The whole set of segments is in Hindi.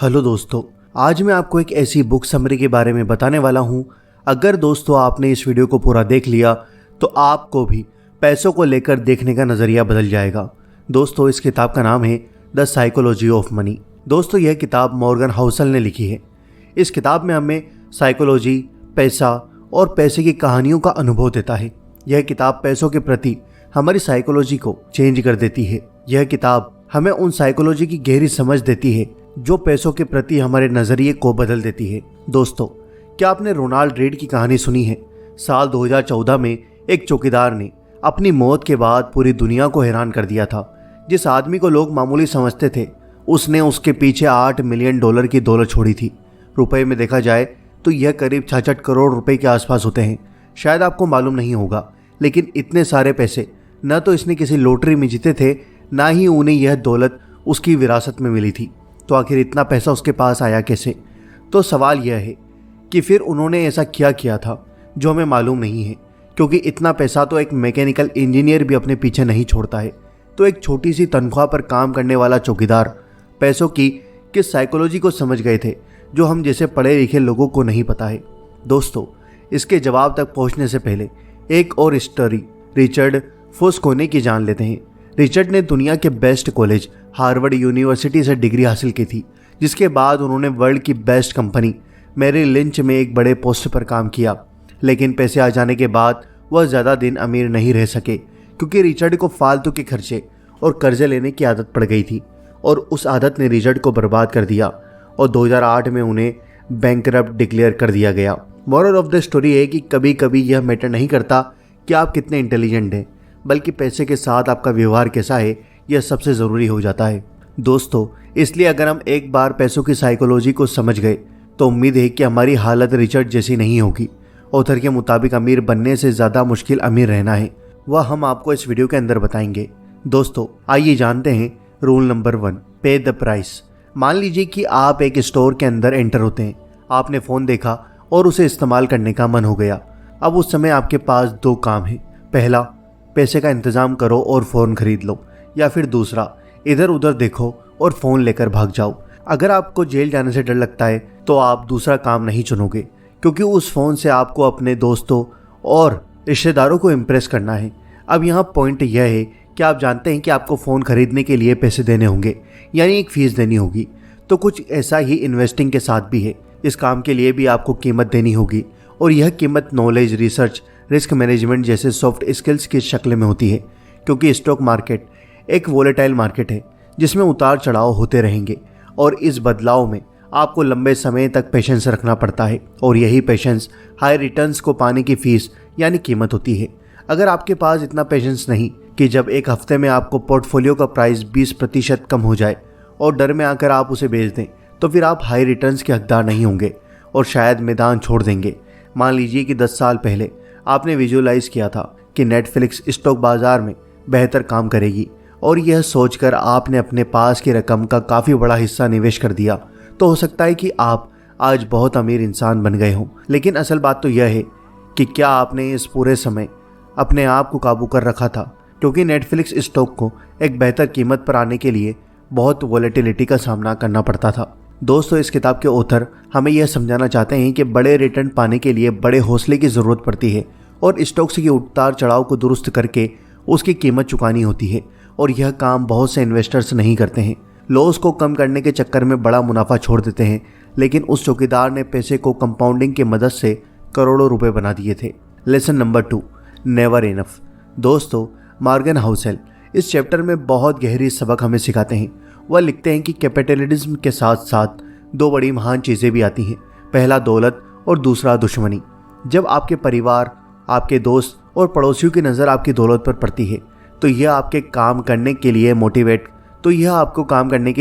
हेलो दोस्तों, आज मैं आपको एक ऐसी बुक समरी के बारे में बताने वाला हूँ। अगर दोस्तों आपने इस वीडियो को पूरा देख लिया तो आपको भी पैसों को लेकर देखने का नज़रिया बदल जाएगा। दोस्तों इस किताब का नाम है द साइकोलॉजी ऑफ मनी। दोस्तों यह किताब मॉर्गन हाउसल ने लिखी है। इस किताब में हमें साइकोलॉजी, पैसा और पैसे की कहानियों का अनुभव देता है। यह किताब पैसों के प्रति हमारी साइकोलॉजी को चेंज कर देती है। यह किताब हमें उन साइकोलॉजी की गहरी समझ देती है जो पैसों के प्रति हमारे नज़रिए को बदल देती है। दोस्तों क्या आपने रोनाल्ड रेड की कहानी सुनी है? साल 2014 में एक चौकीदार ने अपनी मौत के बाद पूरी दुनिया को हैरान कर दिया था। जिस आदमी को लोग मामूली समझते थे उसने उसके पीछे $8 मिलियन की दौलत छोड़ी थी। रुपए में देखा जाए तो यह करीब 66 करोड़ रुपए के आसपास होते हैं। शायद आपको मालूम नहीं होगा, लेकिन इतने सारे पैसे न तो इसने किसी लॉटरी में जीते थे, ना ही उन्हें यह दौलत उसकी विरासत में मिली थी। तो आखिर इतना पैसा उसके पास आया कैसे? तो सवाल यह है कि फिर उन्होंने ऐसा क्या किया था जो हमें मालूम नहीं है, क्योंकि इतना पैसा तो एक मैकेनिकल इंजीनियर भी अपने पीछे नहीं छोड़ता है। तो एक छोटी सी तनख्वाह पर काम करने वाला चौकीदार पैसों की किस साइकोलॉजी को समझ गए थे जो हम जैसे पढ़े लिखे लोगों को नहीं पता है। दोस्तों इसके जवाब तक पहुंचने से पहले एक और स्टोरी रिचर्ड फोस्कोने की जान लेते हैं। रिचर्ड ने दुनिया के बेस्ट कॉलेज हार्वर्ड यूनिवर्सिटी से डिग्री हासिल की थी, जिसके बाद उन्होंने वर्ल्ड की बेस्ट कंपनी मैरिल लिंच में एक बड़े पोस्ट पर काम किया। लेकिन पैसे आ जाने के बाद वह ज़्यादा दिन अमीर नहीं रह सके, क्योंकि रिचर्ड को फालतू के खर्चे और कर्जे लेने की आदत पड़ गई थी और उस आदत ने रिचर्ड को बर्बाद कर दिया और 2008 में उन्हें बैंकरप्ट डिक्लेयर कर दिया गया। मोरल ऑफ द स्टोरी है कि कभी कभी यह मैटर नहीं करता कि आप कितने इंटेलिजेंट हैं, बल्कि पैसे के साथ आपका व्यवहार कैसा है यह सबसे ज़रूरी हो जाता है। दोस्तों इसलिए अगर हम एक बार पैसों की साइकोलॉजी को समझ गए तो उम्मीद है कि हमारी हालत रिचर्ड जैसी नहीं होगी। ऑथर के मुताबिक अमीर बनने से ज़्यादा मुश्किल अमीर रहना है, वह हम आपको इस वीडियो के अंदर बताएंगे। दोस्तों आइए जानते हैं रूल नंबर 1, पे द प्राइस। मान लीजिए कि आप एक स्टोर के अंदर एंटर होते हैं। आपने फ़ोन देखा और उसे इस्तेमाल करने का मन हो गया। अब उस समय आपके पास 2 काम हैं। पहला, पैसे का इंतज़ाम करो और फ़ोन खरीद लो, या फिर दूसरा, इधर उधर देखो और फ़ोन लेकर भाग जाओ। अगर आपको जेल जाने से डर लगता है तो आप दूसरा काम नहीं चुनोगे, क्योंकि उस फ़ोन से आपको अपने दोस्तों और रिश्तेदारों को इम्प्रेस करना है। अब यहाँ पॉइंट यह है कि आप जानते हैं कि आपको फ़ोन खरीदने के लिए पैसे देने होंगे, यानी एक फ़ीस देनी होगी। तो कुछ ऐसा ही इन्वेस्टिंग के साथ भी है। इस काम के लिए भी आपको कीमत देनी होगी, और यह कीमत नॉलेज, रिसर्च, रिस्क मैनेजमेंट जैसे सॉफ्ट स्किल्स की शक्ल में होती है। क्योंकि स्टॉक मार्केट एक वोलेटाइल मार्केट है जिसमें उतार चढ़ाव होते रहेंगे, और इस बदलाव में आपको लंबे समय तक पेशेंस रखना पड़ता है, और यही पेशेंस हाई रिटर्न्स को पाने की फीस यानी कीमत होती है। अगर आपके पास इतना पेशेंस नहीं कि जब एक हफ्ते में आपको पोर्टफोलियो का प्राइस 20% कम हो जाए और डर में आकर आप उसे बेच दें, तो फिर आप हाई रिटर्न्स के हकदार नहीं होंगे और शायद मैदान छोड़ देंगे। मान लीजिए कि 10 साल पहले आपने विजुअलाइज किया था कि नेटफ्लिक्स स्टॉक बाजार में बेहतर काम करेगी, और यह सोचकर आपने अपने पास की रकम का काफ़ी बड़ा हिस्सा निवेश कर दिया। तो हो सकता है कि आप आज बहुत अमीर इंसान बन गए हों, लेकिन असल बात तो यह है कि क्या आपने इस पूरे समय अपने आप को काबू कर रखा था, क्योंकि नेटफ्लिक्स स्टॉक को एक बेहतर कीमत पर आने के लिए बहुत वॉलेटिलिटी का सामना करना पड़ता था। दोस्तों इस किताब के ऑथर हमें यह समझाना चाहते हैं कि बड़े रिटर्न पाने के लिए बड़े हौसले की ज़रूरत पड़ती है, और स्टॉक्स के उतार चढ़ाव को दुरुस्त करके उसकी कीमत चुकानी होती है, और यह काम बहुत से इन्वेस्टर्स नहीं करते हैं। लॉस को कम करने के चक्कर में बड़ा मुनाफा छोड़ देते हैं, लेकिन उस चौकीदार ने पैसे को कंपाउंडिंग की मदद से करोड़ों रुपए बना दिए थे। Lesson number 2, never enough. दोस्तों मॉर्गन हाउसल इस चैप्टर में बहुत गहरी सबक हमें सिखाते हैं। वह लिखते हैं कि कैपिटलिज्म के साथ साथ 2 बड़ी महान चीज़ें भी आती हैं। पहला दौलत और दूसरा दुश्मनी। जब आपके परिवार, आपके दोस्त और पड़ोसियों की नज़र आपकी दौलत पर पड़ती है तो यह आपको काम करने के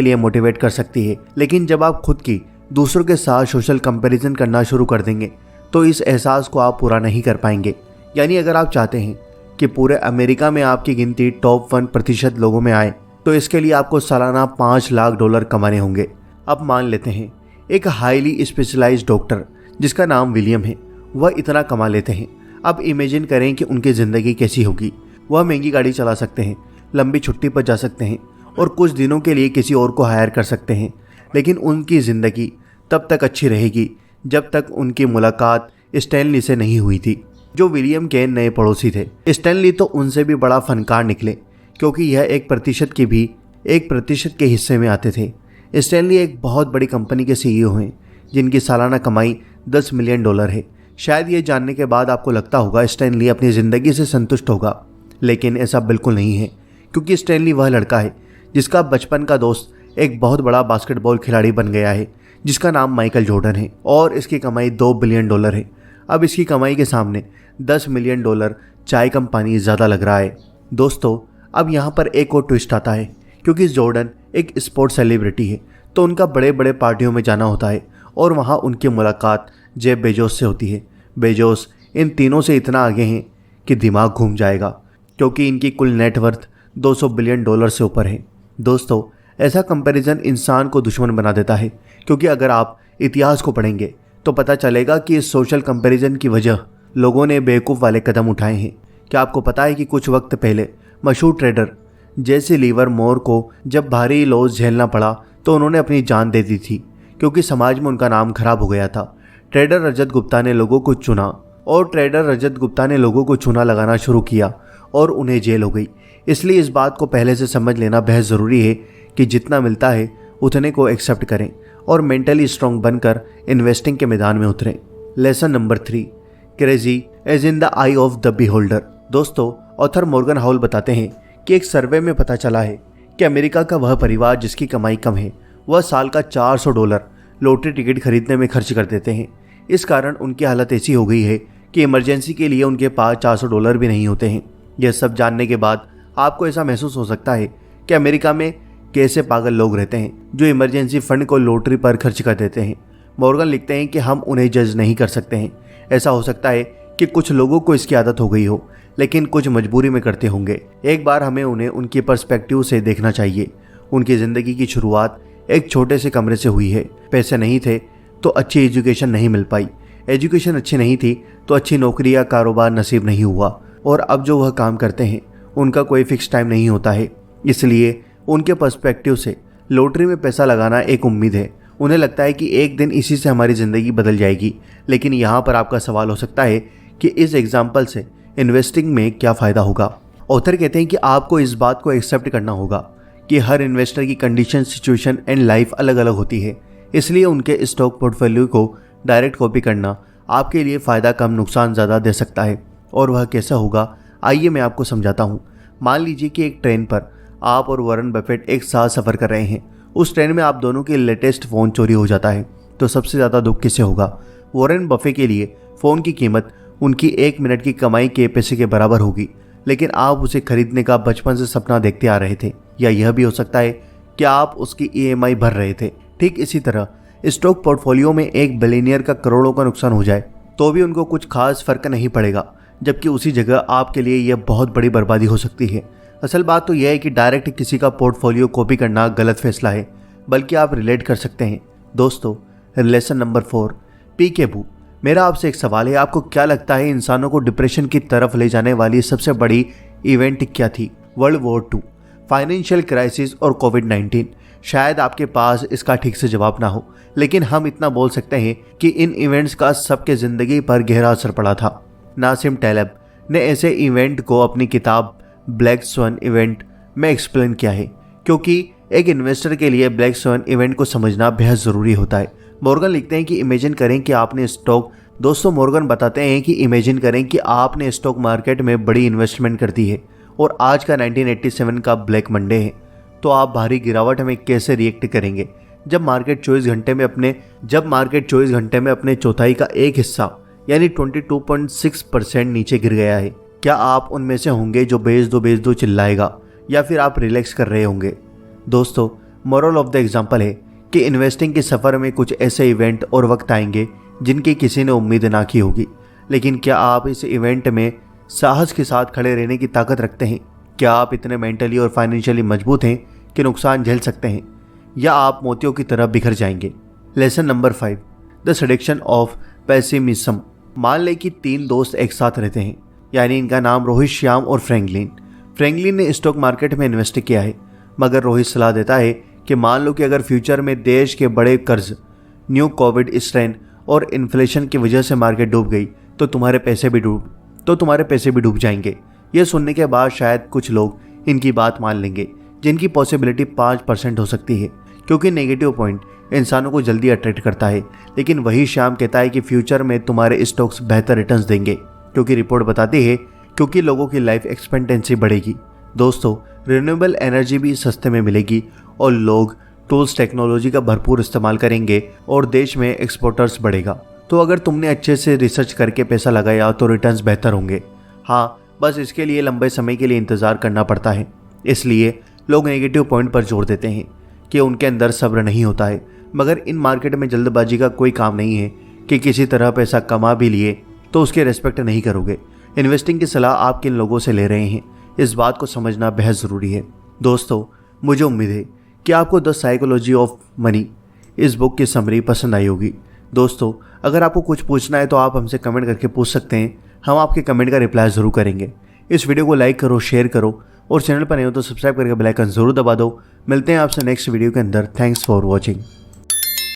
लिए मोटिवेट कर सकती है। लेकिन जब आप खुद की दूसरों के साथ सोशल कंपैरिजन करना शुरू कर देंगे तो इस एहसास को आप पूरा नहीं कर पाएंगे। यानी अगर आप चाहते हैं कि पूरे अमेरिका में आपकी गिनती टॉप 1% लोगों में आए तो इसके लिए आपको सालाना $5 लाख कमाने होंगे। अब मान लेते हैं एक हाईली स्पेशलाइज्ड डॉक्टर जिसका नाम विलियम है, वह इतना कमा लेते हैं। अब इमेजिन करें कि उनकी ज़िंदगी कैसी होगी। वह महंगी गाड़ी चला सकते हैं, लंबी छुट्टी पर जा सकते हैं और कुछ दिनों के लिए किसी और को हायर कर सकते हैं। लेकिन उनकी ज़िंदगी तब तक अच्छी रहेगी जब तक उनकी मुलाकात स्टैनली से नहीं हुई थी, जो विलियम के नए पड़ोसी थे। स्टैनली तो उनसे भी बड़ा फनकार निकले, क्योंकि यह 1% के हिस्से में आते थे। स्टैनली एक बहुत बड़ी कंपनी के सीईओ हैं, जिनकी सालाना कमाई $10 मिलियन है। शायद ये जानने के बाद आपको लगता होगा स्टैनली अपनी ज़िंदगी से संतुष्ट होगा, लेकिन ऐसा बिल्कुल नहीं है, क्योंकि स्टैनली वह लड़का है जिसका बचपन का दोस्त एक बहुत बड़ा बास्केटबॉल खिलाड़ी बन गया है, जिसका नाम माइकल जॉर्डन है, और इसकी कमाई $2 बिलियन है। अब इसकी कमाई के सामने $10 मिलियन चाय कंपनी ज़्यादा लग रहा है। दोस्तों, अब यहाँ पर एक और ट्विस्ट आता है, क्योंकि जॉर्डन एक स्पोर्ट्स सेलिब्रिटी है, तो उनका बड़े बड़े पार्टियों में जाना होता है, और वहाँ उनकी मुलाकात जेफ बेजोस से होती है। बेजोस इन तीनों से इतना आगे हैं कि दिमाग घूम जाएगा, क्योंकि इनकी कुल नेटवर्थ $200 बिलियन से ऊपर है। दोस्तों, ऐसा कंपैरिजन इंसान को दुश्मन बना देता है, क्योंकि अगर आप इतिहास को पढ़ेंगे तो पता चलेगा कि इस सोशल कंपैरिजन की वजह लोगों ने बेवकूफ़ वाले कदम उठाए हैं। क्या आपको पता है कि कुछ वक्त पहले मशहूर ट्रेडर जैसे लिवरमोर को जब भारी लॉस झेलना पड़ा तो उन्होंने अपनी जान दे दी थी, क्योंकि समाज में उनका नाम खराब हो गया था। ट्रेडर रजत गुप्ता ने लोगों को चूना लगाना शुरू किया और उन्हें जेल हो गई। इसलिए इस बात को पहले से समझ लेना बेहद ज़रूरी है कि जितना मिलता है उतने को एक्सेप्ट करें और मेंटली स्ट्रांग बनकर इन्वेस्टिंग के मैदान में उतरें। Lesson number 3, crazy is in the eye of the beholder. दोस्तों, ऑथर मॉर्गन हाउल बताते हैं कि एक सर्वे में पता चला है कि अमेरिका का वह परिवार जिसकी कमाई कम है, वह साल का $400 लॉटरी टिकट खरीदने में खर्च कर देते हैं। इस कारण उनकी हालत ऐसी हो गई है कि इमरजेंसी के लिए उनके पास $400 भी नहीं होते हैं। यह सब जानने के बाद आपको ऐसा महसूस हो सकता है कि अमेरिका में कैसे पागल लोग रहते हैं जो इमरजेंसी फंड को लॉटरी पर खर्च कर देते हैं। मॉर्गन लिखते हैं कि हम उन्हें जज नहीं कर सकते हैं। ऐसा हो सकता है कि कुछ लोगों को इसकी आदत हो गई हो, लेकिन कुछ मजबूरी में करते होंगे। एक बार हमें उन्हें उनकी पर्सपेक्टिव से देखना चाहिए। उनकी ज़िंदगी की शुरुआत एक छोटे से कमरे से हुई है। पैसे नहीं थे तो अच्छी एजुकेशन नहीं मिल पाई, एजुकेशन अच्छी नहीं थी तो अच्छी नौकरी या कारोबार नसीब नहीं हुआ, और अब जो वह काम करते हैं उनका कोई फिक्स टाइम नहीं होता है। इसलिए उनके पर्सपेक्टिव से लॉटरी में पैसा लगाना एक उम्मीद है। उन्हें लगता है कि एक दिन इसी से हमारी ज़िंदगी बदल जाएगी। लेकिन यहाँ पर आपका सवाल हो सकता है कि इस एग्जाम्पल से इन्वेस्टिंग में क्या फ़ायदा होगा। ऑथर कहते हैं कि आपको इस बात को एक्सेप्ट करना होगा कि हर इन्वेस्टर की कंडीशन, सिचुएशन एंड लाइफ अलग अलग होती है। इसलिए उनके स्टॉक पोर्टफोलियो को डायरेक्ट कॉपी करना आपके लिए फ़ायदा कम नुकसान ज़्यादा दे सकता है। और वह कैसा होगा, आइए मैं आपको समझाता हूँ। मान लीजिए कि एक ट्रेन पर आप और वॉरेन बफेट एक साथ सफ़र कर रहे हैं। उस ट्रेन में आप दोनों के लेटेस्ट फ़ोन चोरी हो जाता है, तो सबसे ज़्यादा दुख किसे होगा? वॉरेन बफे के लिए फ़ोन की कीमत उनकी 1 मिनट की कमाई के पैसे के बराबर होगी, लेकिन आप उसे खरीदने का बचपन से सपना देखते आ रहे थे। या यह भी हो सकता है कि आप उसकी EMI भर रहे थे। ठीक इसी तरह स्टॉक पोर्टफोलियो में एक बिलियनियर का करोड़ों का नुकसान हो जाए तो भी उनको कुछ खास फर्क नहीं पड़ेगा, जबकि उसी जगह आपके लिए यह बहुत बड़ी बर्बादी हो सकती है। असल बात तो यह है कि डायरेक्ट किसी का पोर्टफोलियो कॉपी करना गलत फैसला है, बल्कि आप रिलेट कर सकते हैं। दोस्तों, लेसन नंबर 4, पीकेबू। मेरा आपसे एक सवाल है, आपको क्या लगता है इंसानों को डिप्रेशन की तरफ ले जाने वाली सबसे बड़ी इवेंट क्या थी? वर्ल्ड वॉर 2, फाइनेंशियल क्राइसिस और कोविड-19? शायद आपके पास इसका ठीक से जवाब ना हो, लेकिन हम इतना बोल सकते हैं कि इन इवेंट्स का सबके ज़िंदगी पर गहरा असर पड़ा था। नासिम टैलब ने ऐसे इवेंट को अपनी किताब ब्लैक स्वैन इवेंट में एक्सप्लेन किया है, क्योंकि एक इन्वेस्टर के लिए ब्लैक स्वैन इवेंट को समझना बेहद ज़रूरी होता है। मॉर्गन लिखते हैं कि इमेजिन करें कि आपने मॉर्गन बताते हैं कि इमेजिन करें कि आपने स्टॉक मार्केट में बड़ी इन्वेस्टमेंट कर दी है और आज का 1987 का ब्लैक मंडे है, तो आप भारी गिरावट में कैसे रिएक्ट करेंगे? जब मार्केट 24 घंटे में अपने चौथाई का एक हिस्सा यानी 22.6% नीचे गिर गया है, क्या आप उनमें से होंगे जो बेच दो चिल्लाएगा, या फिर आप रिलैक्स कर रहे होंगे? दोस्तों, मोरल ऑफ द एग्जाम्पल है कि इन्वेस्टिंग के सफ़र में कुछ ऐसे इवेंट और वक्त आएंगे जिनकी किसी ने उम्मीद ना की होगी, लेकिन क्या आप इस इवेंट में साहस के साथ खड़े रहने की ताकत रखते हैं? क्या आप इतने मेंटली और फाइनेंशियली मजबूत हैं कि नुकसान झेल सकते हैं, या आप मोतियों की तरह बिखर जाएंगे? Lesson number 5, the seduction of pessimism. मान लें कि 3 दोस्त एक साथ रहते हैं, यानी इनका नाम रोहित, श्याम और फ्रैंकलिन। फ्रैंकलिन ने स्टॉक मार्केट में इन्वेस्ट किया है, मगर रोहित सलाह देता है कि मान लो कि अगर फ्यूचर में देश के बड़े कर्ज, न्यू कोविड स्ट्रेन और इन्फ्लेशन की वजह से मार्केट डूब गई तो तुम्हारे पैसे भी डूब जाएंगे। ये सुनने के बाद शायद कुछ लोग इनकी बात मान लेंगे, जिनकी पॉसिबिलिटी 5% हो सकती है, क्योंकि नेगेटिव पॉइंट इंसानों को जल्दी अट्रैक्ट करता है। लेकिन वही श्याम कहता है कि फ्यूचर में तुम्हारे स्टॉक्स बेहतर रिटर्न्स देंगे, क्योंकि रिपोर्ट बताती है क्योंकि लोगों की लाइफ एक्सपेक्टेंसी बढ़ेगी। दोस्तों, रिन्यूएबल एनर्जी भी सस्ते में मिलेगी और लोग टूल्स टेक्नोलॉजी का भरपूर इस्तेमाल करेंगे और देश में एक्सपोर्टर्स बढ़ेगा। तो अगर तुमने अच्छे से रिसर्च करके पैसा लगाया तो रिटर्न्स बेहतर होंगे। हाँ, बस इसके लिए लंबे समय के लिए इंतज़ार करना पड़ता है। इसलिए लोग नेगेटिव पॉइंट पर जोर देते हैं कि उनके अंदर सब्र नहीं होता है। मगर इन मार्केट में जल्दबाजी का कोई काम नहीं है कि किसी तरह पैसा कमा भी लिए तो उसके रेस्पेक्ट नहीं करोगे। इन्वेस्टिंग की सलाह आप किन लोगों से ले रहे हैं, इस बात को समझना बेहद ज़रूरी है। दोस्तों, मुझे उम्मीद है कि आपको द साइकोलॉजी ऑफ मनी इस बुक की समरी पसंद आई होगी। दोस्तों, अगर आपको कुछ पूछना है तो आप हमसे कमेंट करके पूछ सकते हैं, हम आपके कमेंट का रिप्लाई ज़रूर करेंगे। इस वीडियो को लाइक करो, शेयर करो और चैनल पर नए हो तो सब्सक्राइब करके बेल आइकन ज़रूर दबा दो। मिलते हैं आपसे नेक्स्ट वीडियो के अंदर। Thanks for watching.